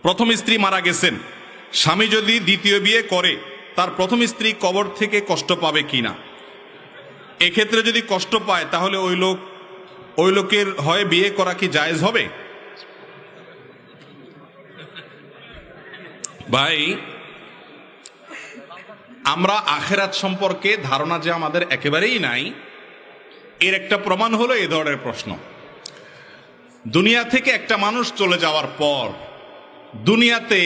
প্রথম স্ত্রী মারা গেছেন, স্বামী যদি দ্বিতীয় বিয়ে করে তার প্রথম স্ত্রী কবর থেকে কষ্ট পাবে কিনা? এক্ষেত্রে যদি কষ্ট পায় তাহলে ওই লোকের হয় বিয়ে করা কি জায়েজ হবে? ভাই, আমরা আখিরাত সম্পর্কে ধারণা যে আমাদের একেবারেই নাই, এর একটা প্রমাণ হলো এই ধরনের প্রশ্ন। দুনিয়া থেকে একটা মানুষ চলে যাওয়ার পর দুনিয়াতে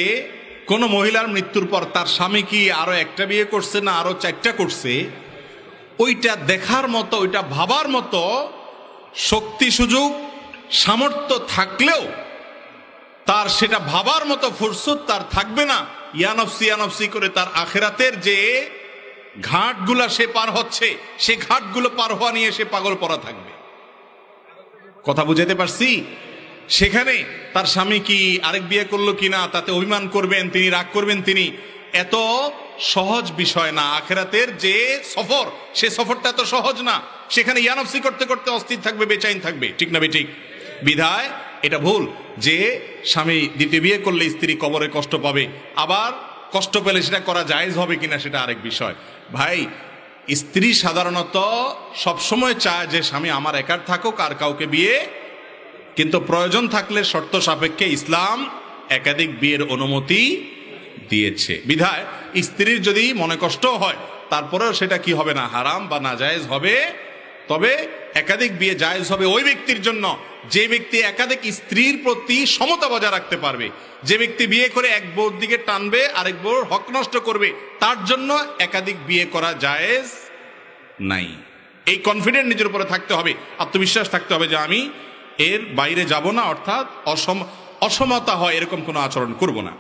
কোন মহিলার মৃত্যুর পর তার স্বামী কি আরো একটা বিয়ে করছে না আরো 4টা করছে, ওইটা দেখার মতো, ওইটা ভাবার মতো শক্তি সুযোগ সামর্থ্য থাকলেও তার সেটা ভাবার মতো ফুরসত তার থাকবে না। ইয়ানফসি করে তার আখিরাতের যে ঘাটগুলা সে পার হচ্ছে, সে ঘাটগুলো পার হওয়া নিয়ে সে পাগল পড়া থাকবে। কথা বুঝাতে পারছি? সেখানে তার স্বামী কি আরেক বিয়ে করলো কিনা তাতে অভিমান করবেন তিনি, রাগ করবেন তিনি, এত সহজ বিষয় না। আখিরাতের যে সফর, সে সফরটা এত সহজ না। সেখানে ইয়ানফসি করতে করতে অস্থির থাকবে, বেচাইন থাকবে, ঠিক না বেঠিক? বিধায় এটা ভুল যে স্বামী দ্বিতীয় বিয়ে করলে স্ত্রী কবরে কষ্ট পাবে। আবার কষ্ট পেলে সেটা করা জায়েজ হবে কিনা সেটা আরেক বিষয়। ভাই, স্ত্রী সাধারণত সবসময় চায় যে স্বামী আমার একার থাকুক, আর কাউকে বিয়ে, কিন্তু প্রয়োজন থাকলে শর্ত সাপেক্ষে ইসলাম একাধিক বিয়ের অনুমতি দিয়েছে। বিধায় স্ত্রীর যদি মনে কষ্ট হয় তারপরেও সেটা কি হবে না, হারাম বা নাজায়েজ হবে। তবে একাধিক বিয়ে জায়েজ হবে ওই ব্যক্তির জন্য যে ব্যক্তি একাধিক স্ত্রীর প্রতি সমতা বজায় রাখতে পারবে। যে ব্যক্তি বিয়ে করে এক বউর দিকে টানবে, আরেক বউর হক নষ্ট করবে, তার জন্য একাধিক বিয়ে করা জায়েজ নাই। এই কনফিডেন্ট নিজের উপরে থাকতে হবে, আত্মবিশ্বাস থাকতে হবে যে আমি এর বাইরে যাব না, অর্থাৎ অসমতা হয় এরকম কোনো আচরণ করব না।